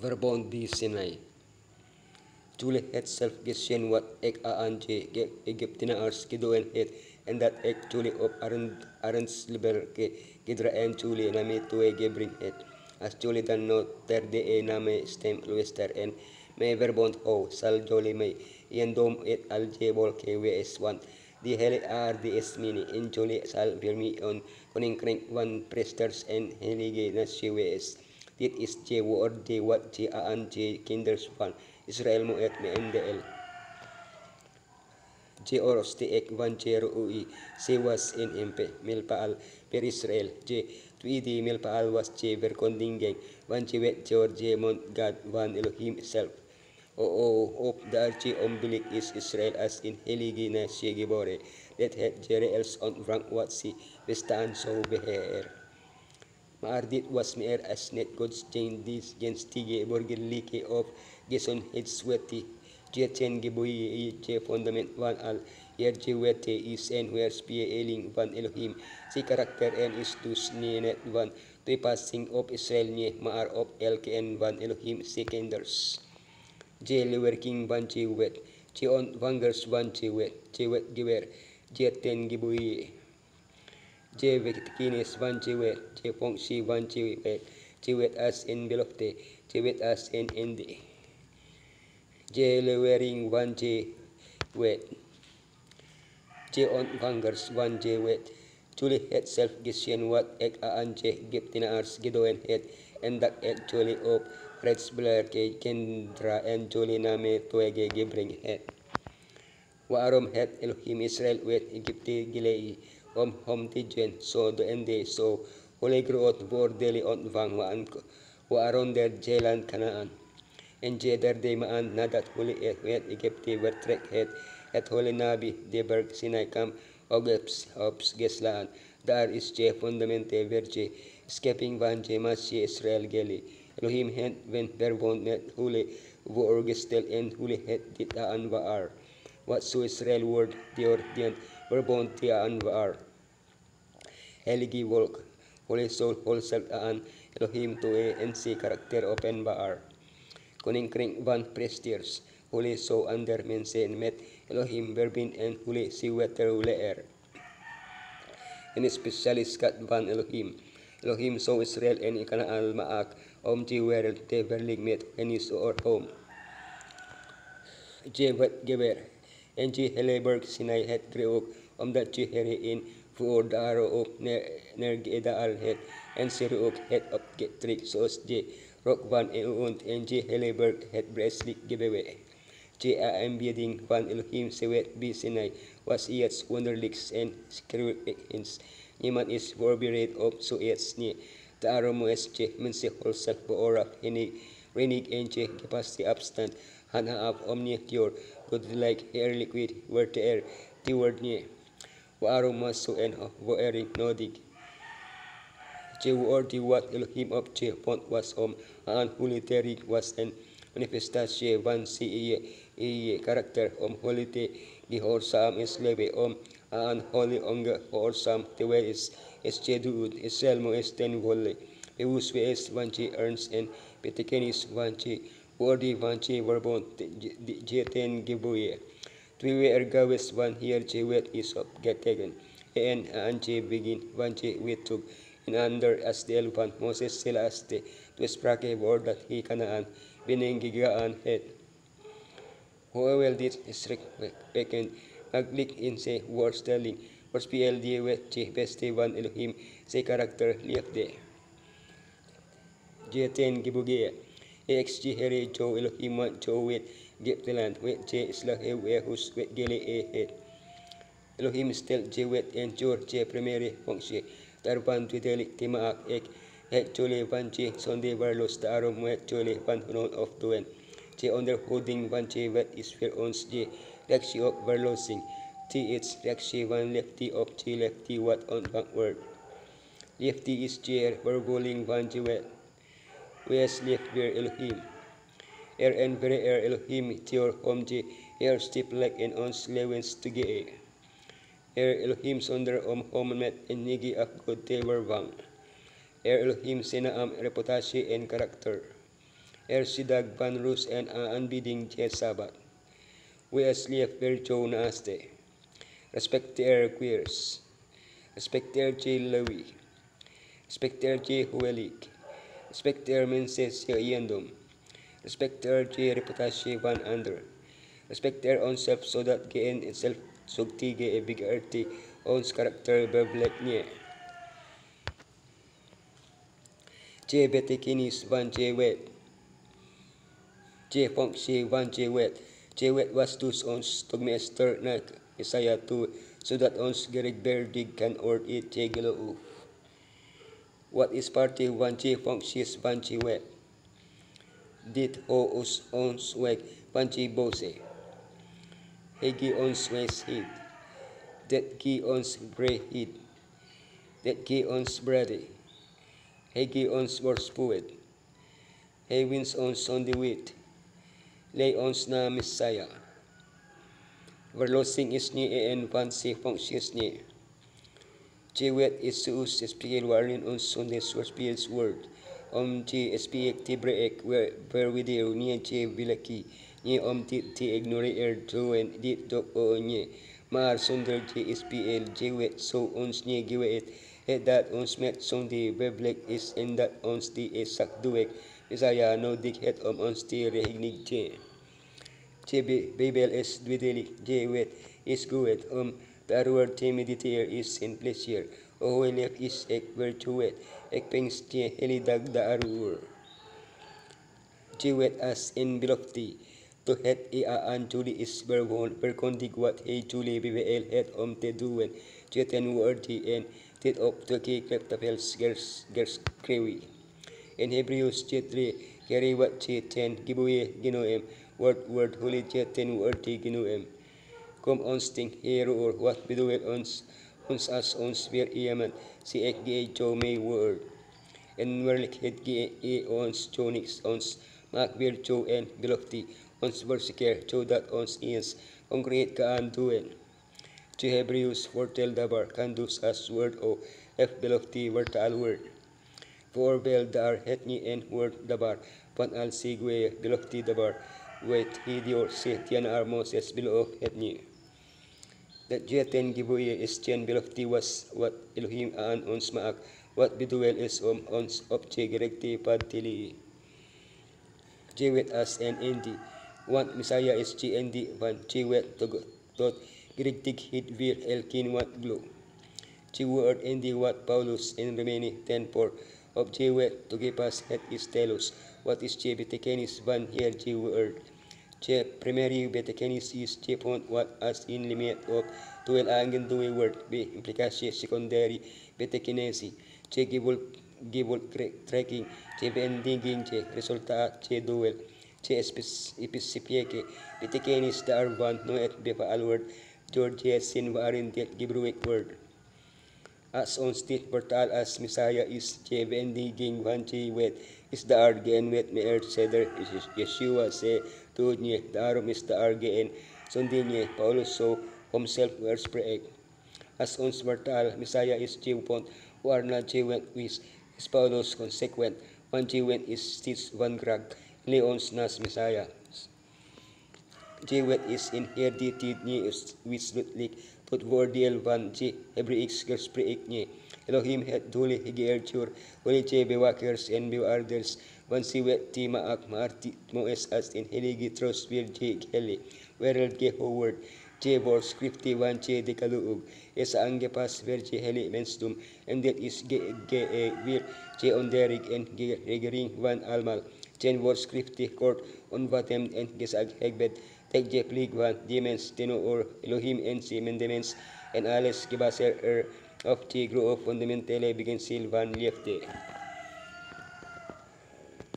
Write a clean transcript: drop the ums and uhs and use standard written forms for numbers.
Verbond di Sinai. Julie het self gesehen wat ek aanje Egyptina ars kidoen het en dat ek Julie op arends liber ke gidra en Julie name tue gebring het. As Julie dan no ter de e name stem luester en me verbond ho sal Julie me dom et aljebol ke ws1 di hele ar di esmini in Julie sal virmi on koning kring wan presters en helige na ws. Dit is je woord de wat je aan je kinders van Israel mo et me NDL. Je oros te ek van je ui se was in empe milpaal per Israel je tuidi milpaal was je verkondingen van je wet George mont God van Elohim self. O op daar je ombilik is Israel as in heligi na je gebore dat het Jereels on rank wat si bestaan so beheer. Maar dit was meer as net God's change this genstige borgerlike of geson het sweti jetchen geboy je fundament van al je wete is en where spie eling van Elohim si karakter en is dus net van to passing of Israel nie maar op elken van Elohim seconders je working van je wet je on wangers van je wet gewer jetten geboy je kines van jiwet je fungsi van jiwet as in belofte jiwet as in ende je lewering van jiwet je on vangers van jiwet Julie het self gesehen wat ek aan je giptina ars gedoen het en dat ek Julie op redsbler ke kendra en Julie name toege gebring het waarom het Elohim Israel wet Egypte gilei om tijen so do ende so holy growth bordeli on vang waaron der jelan kanaan en jeder de maan nadat holy wet Egypte vertrek het holy nabi de berg Sinai kam ops geslaan daar is je fundamente verje escaping van je masje Israel geli Elohim het wen verbond met holy vorgestel en holy het dit aan waar wat so Israel word dior dien verbond ti aan waar heligi volk holy soul wholesale aan Elohim toe en si karakter open baar koning kring van prestiers holy so under mensen met Elohim verbin en holy si wetter leer en specialist kat van Elohim so Israel en ikanaan maak om ti wereld te verlig met enis or home je wat gewer en je Helleberg Sinai het greok omdat je heri in voor daro op nergeda al het en siru ook het op getrik zoals je rock van en je Helleberg het breslik gebewe je aanbieding van Elohim sewet bi Sinai was iets wonderlijks en screws niemand is voorbereid op zoiets nie daarom is je mensen holself beooraf renig en je capacity abstand hanhaaf omniacure good like air liquid word the air the word nie waarom mas so en voering nodig je word die wat Elohim op je pont was aan huliterig was en manifestatie van si iye karakter hulite di horsam is lebe aan holy onge horsam te we is je duud is selmo is ten volle beus we is van je earns en betekenis van je wordi van je verbond je ten gibuye we ergawes van hier je wet is op getegen en aan je begin van je wet took in under as the elephant Moses selaste to sprake word that he kanaan biningigaan het hoewel dit is bekend maglik in se words telling words PLD wet je beste van Elohim se karakter liefde je ten gibuge exg here jo Elohim jo wet Gipteland wet je islahe wehus wet gele het Elohim stel je wet en jor je primere function tarban tutelik timaak ek het jole van je sonde varlos daarom wet jole van hunon of doen je onderhouding van je wet is voor ons je reactie op verlosing ti its reactie van lefty op je lefty wat on backward lefty is je vervoling van je wet wes left weer Elohim en very Elohim tior om je stip like en ons lewens toge Elohim sonder homenet en nigi ak god tever wang Elohim sina am reputatie en karakter Sidag van Roos en aanbieding je Sabat. We aslief virtuo naaste. Respecteer queers. Respecteer je Lewi. Respecteer je Huelik. Respecteer menses je iendom. Respecteer je reputatie van ander. Respecteer onszelf zodat geen itself sugtige e bigarti ons karakter beblek nie. Je betekinis van je wet. Je fonksi van je wet. Je wet was dus ons tugmeester na Isaiah 2 zodat ons gerigberdig kan ord it je geloof. What is party van je fonksis van je wet? Dit o ons weg van je bose. Hegi ons wes hid. Det gi ons bre hid. Det gi ons brede. Hegi ons worspoed. He wins ons on the wit. Lay ons na Messiah. Verlosing is ni en fancy functions ni. Jewet is us speak warin ons on this Spirits word. Ti speak ti break where we do ni je vilaki ni ti ignore doen dit do o ni. Maar zonder je SPL jewet so ons ni gewet het dat ons met zonde beblik is en dat ons die is sak duek. Isaiah no dik het ons ti rehignig je. Babel is dwidelig, jewet is good, the word te meditere is in pleasure, o welef is ek virtuet, ek pengs je helidag da arur. Jewet as in belofti, to het aan Julie is verkondig wat he Julie BBL het te doen, jeten wordy en tit op to ke kleptapels gers krewi. In Hebrews 3, keri wat jeten gibuye ginoem, word holy jeten wordy ginoem. Kom ons ting hero or what bedoel ons as ons weer iemand si ek ge jo may word. En werlik het ge ons jonix ons maak weer jo en belofti ons verseker jo dat ons is concrete kaan doen. To Hebrews fortel dabar kan dus as word o f belofti vertaal word. For bel dar het ni en word dabar pan al sigwe belofti dabar wet hidior se tian armoses below het ni. That jeten gibuye is chen belofti was what Elohim aan ons maak what beduel is ons opche gerekti padtili. Jewet as en endi. Want Messiah is endi van jewet tot gerektig hit vir elkin wat glo. Jewet endi what Paulus in Romani 10:4 of jewet to gipas het is telos what is je betekenis van hier jewet. Je primary betekenis is je point what as in limit of 12 angin duwe word be implikasi secondary betekinesi je gibul tracking je bendinging je resulta je duel je specifieke betekenis daar van no et bepa alword George sin warin det gibruik word. As on state portal as Messiah is je bendinging van je wet is the argen wet me earth seder Yeshua se to nye daarom is the argen sondinye Paulus so himself words break. As ons mortal Messiah is jewpont war na jewent wis is Paulus consequent one jewent is stis van grag leons nas Messiah. Jewet is inherited ni is wislutlik tot vordiel van je Hebraics gesprek ni. Elohim het duli higeertur wali je bewakers en bewarders van siwet ti maak maarti moes as in heligi trust vir je heli wereld ge howard je bor scripti van je dekaluug es angepas ver je heli mensdom and that is ge vir je onderig en ge regering van almal jen bor scripti court on vatem en gesag hegbed tek je plig van demens teno or Elohim en si mendemens en alles gebaser of je grow of fundamentele begin sil van liefde.